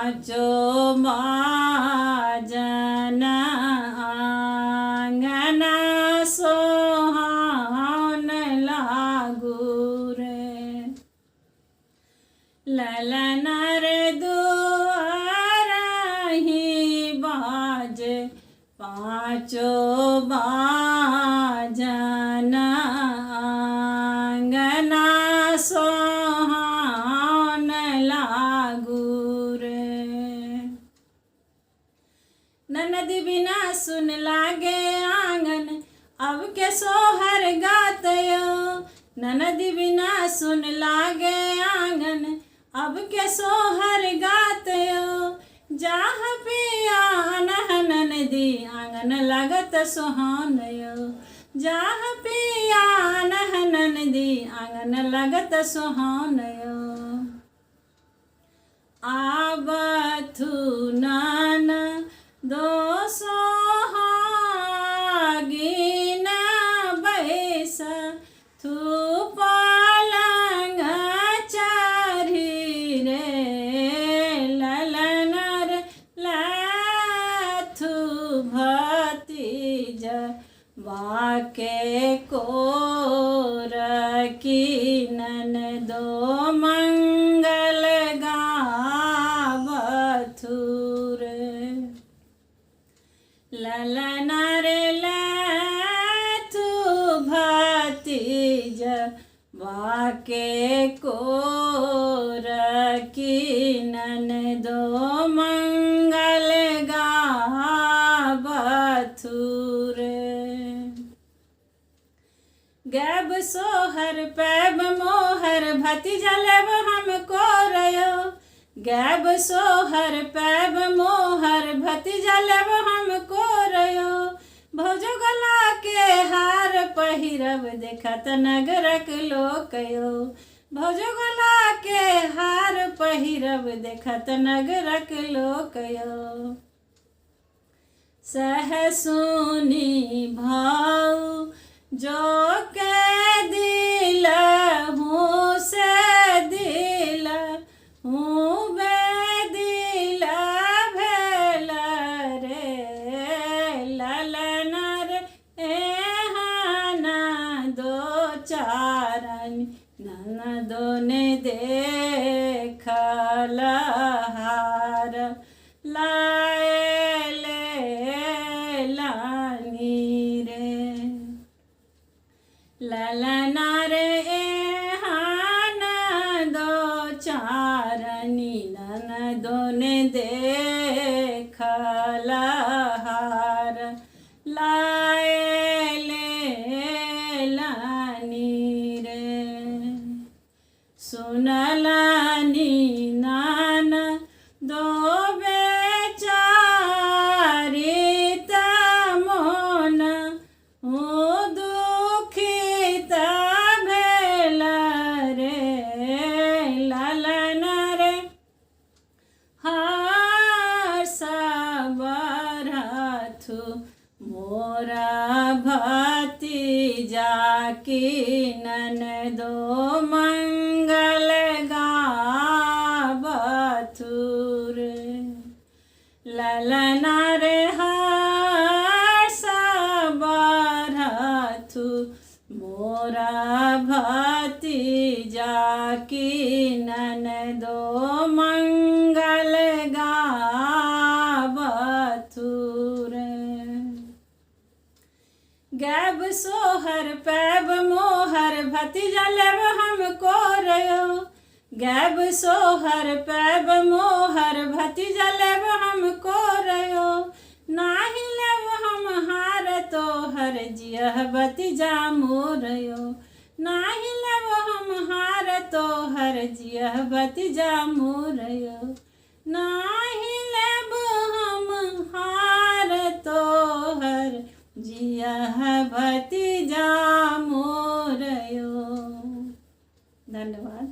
पाँचो बाजन आंगना सोहान लागू रे। ललन रे दुआर ही बाजे पाँचो बाजन आंगना सोहान लागू रे। ननद बिना सुन लागे आंगन अब के सोहर गातयो। ननद बिना सुन लागे आंगन अब के सोहर गातयो। जाह पिया ननदी आंगन लगत सुहानयो। जाह पिया ननदी आंगन लगत सुहानयो। आबथु नन दो सोहागिन बैस थू पलंग चढ़ी रे। ललन रे लथु भतीज बाके कोर कीनन दो मंगल गावथु रे। ललन रे लथु भतीज बाके कोर कीनन दो मंगल गावथु रे। गैब सोहर पैब मोहर भतीजा लेब हमको रयो। गैब सोहर पैब मोहर भतीजा लेब हमको रयो। भौजो गला के हार पहिरब देखत नगरक लोकयो। भौजो गला के हार पहिरब देखत नगरक लोकयो। सह सुनी भाऊ जो के दिल हूँ से दिल हूँ बेदिल भेल रे। ललन रे एहना दो चारन ननदो ने देखल हार लाए ले लानी रे। ललन रे एहना दो चारनी ननदो ने देखल हार लाए ले लानी रे। सुनलानी नान दो बेचारी तमोन हूँ दुखित भेल रे। ललन रे हर सबरथु मोरा भतीजा कीनन दो मंगल गावथु रे। ललन रे हर सबरथु मोरा भतीजा कीनन दो मंगल गावथु रे। गैब सोहर पैब मोहर भतीजा लेब हमको रयो। गैब सोहर पैब मोहर भतीजा लेब हमको रयो। नाही लेब हम हार तोहर जियह भतीजा मोरयो। नाही लेब हम हार तोहर जियह भतीजा मोरयो। नाही लेब हम हार तोहर जियह भतीजा मोरयो। धन्यवाद।